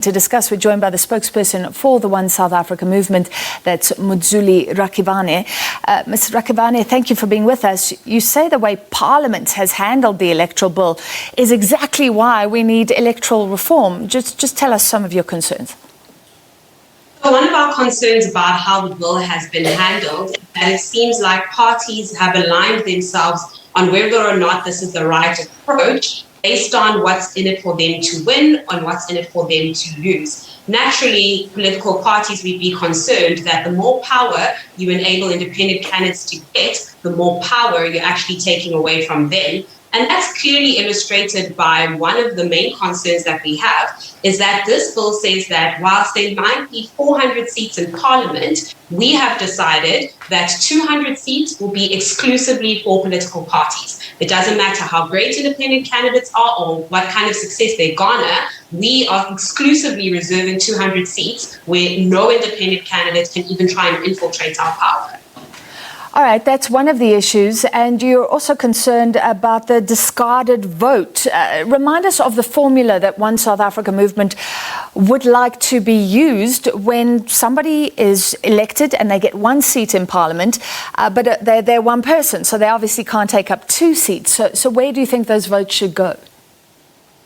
To discuss, we're joined by the spokesperson for the One South Africa movement, that's Mudzuli Rakhivhane. Ms. Rakhivhane, thank you for being with us. You say the way Parliament has handled the Electoral Bill is exactly why we need electoral reform. Just tell us some of your concerns. One of our concerns about how the bill has been handled is that it seems like parties have aligned themselves on whether or not this is the right approach, based on what's in it for them to win and what's in it for them to lose. Naturally, political parties would be concerned that the more power you enable independent candidates to get, the more power you're actually taking away from them. And that's clearly illustrated by one of the main concerns that we have, is that this bill says that whilst there might be 400 seats in Parliament, we have decided that 200 seats will be exclusively for political parties. It doesn't matter how great independent candidates are or what kind of success they garner, we are exclusively reserving 200 seats where no independent candidate can even try and infiltrate our power. All right, that's one of the issues, and you're also concerned about the discarded vote. Remind us of the formula that One South Africa movement would like to be used when somebody is elected and they get one seat in Parliament, but they're one person, so they obviously can't take up two seats. So where do you think those votes should go?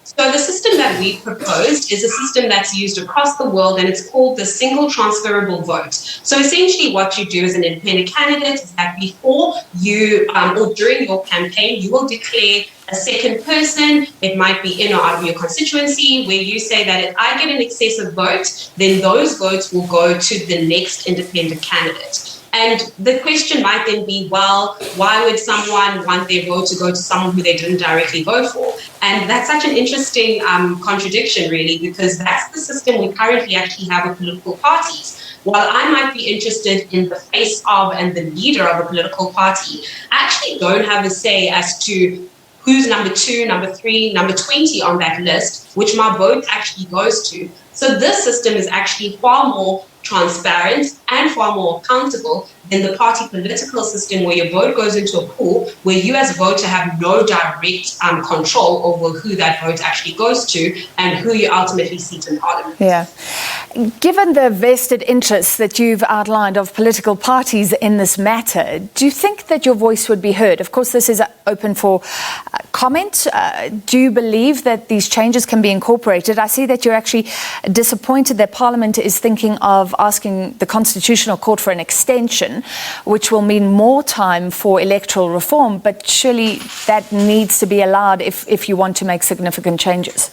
So the system that we've proposed is a system that's used across the world, and it's called the single transferable vote. So essentially what you do as an independent candidate is that before you or during your campaign, you will declare a second person. It might be in or out of your constituency, where you say that if I get an excessive vote, then those votes will go to the next independent candidate. And the question might then be, well, why would someone want their vote to go to someone who they didn't directly vote for? And that's such an interesting contradiction, really, because that's the system we currently actually have with political parties. While I might be interested in the face of and the leader of a political party, I actually don't have a say as to who's number 2, number 3, number 20 on that list, which my vote actually goes to. So this system is actually far more transparent and far more accountable than the party political system, where your vote goes into a pool where you as a voter have no direct control over who that vote actually goes to and who you ultimately seat in Parliament. Yeah. Given the vested interests that you've outlined of political parties in this matter, do you think that your voice would be heard? Of course, this is open for comment. Do you believe that these changes can be incorporated? I see that you're actually disappointed that Parliament is thinking of asking the Constitutional Court for an extension, which will mean more time for electoral reform, but surely that needs to be allowed if you want to make significant changes.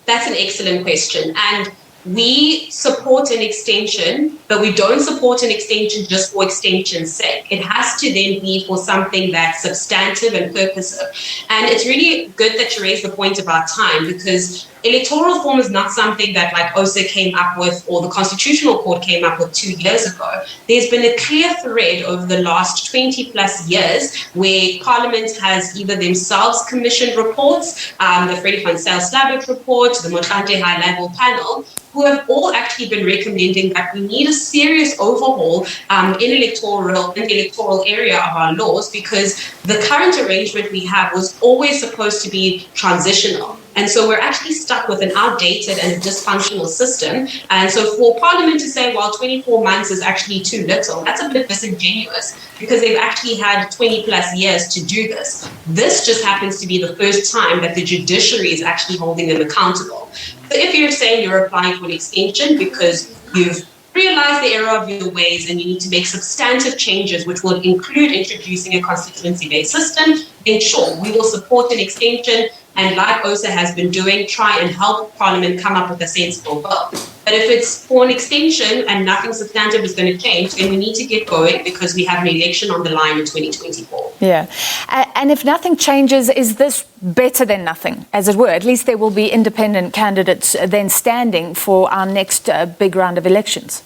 That's an excellent question. And we support an extension, but we don't support an extension just for extension's sake. It has to then be for something that's substantive and purposive. And it's really good that you raised the point about time, because electoral reform is not something that like ONESA came up with or the Constitutional Court came up with 2 years ago. There's been a clear thread over the last 20 plus years where Parliament has either themselves commissioned reports, the Freddie van Zyl report, the Motlanthe High Level Panel, who have all actually been recommending that we need a serious overhaul in the electoral area of our laws, because the current arrangement we have was always supposed to be transitional. And so we're actually stuck with an outdated and a dysfunctional system. And so for Parliament to say, well, 24 months is actually too little, that's a bit disingenuous, because they've actually had 20 plus years to do this. This just happens to be the first time that the judiciary is actually holding them accountable. So if you're saying you're applying for an extension because you've realized the error of your ways and you need to make substantive changes, which will include introducing a constituency-based system, then sure, we will support an extension, and like ONESA has been doing, try and help Parliament come up with a sensible bill. But if it's for an extension and nothing substantive is going to change, then we need to get going, because we have an election on the line in 2024. Yeah. And if nothing changes, is this better than nothing, as it were? At least there will be independent candidates then standing for our next big round of elections.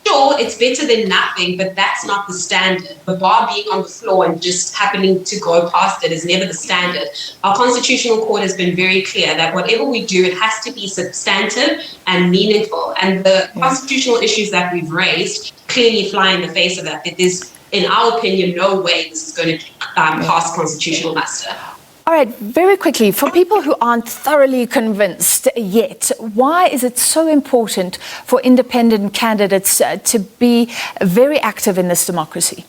Sure, it's better than nothing, but that's not the standard. The bar being on the floor and just happening to go past it is never the standard. Our Constitutional Court has been very clear that whatever we do, it has to be substantive and meaningful. And the constitutional issues that we've raised clearly fly in the face of that. There's, in our opinion, no way this is going to pass constitutional muster. All right, very quickly, for people who aren't thoroughly convinced yet, why is it so important for independent candidates to be very active in this democracy?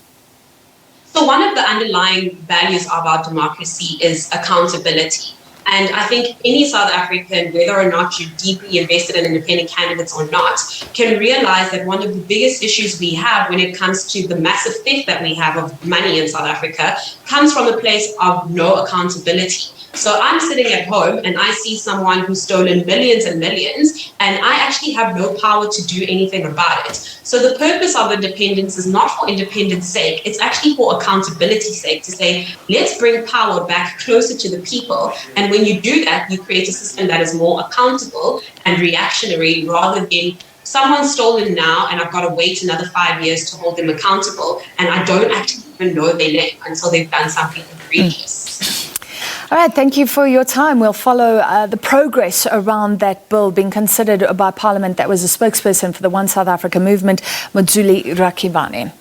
So one of the underlying values of our democracy is accountability. And I think any South African, whether or not you're deeply invested in independent candidates or not, can realize that one of the biggest issues we have when it comes to the massive theft that we have of money in South Africa comes from a place of no accountability. So I'm sitting at home and I see someone who's stolen millions and millions, and I actually have no power to do anything about it. So the purpose of independence is not for independence sake, it's actually for accountability sake, to say, let's bring power back closer to the people. And when you do that, you create a system that is more accountable and reactionary rather than someone's stolen now and I've got to wait another 5 years to hold them accountable. And I don't actually even know their name until they've done something egregious. All right, thank you for your time. We'll follow the progress around that bill being considered by Parliament. That was a spokesperson for the One South Africa movement, Mudzuli Rakhivhane.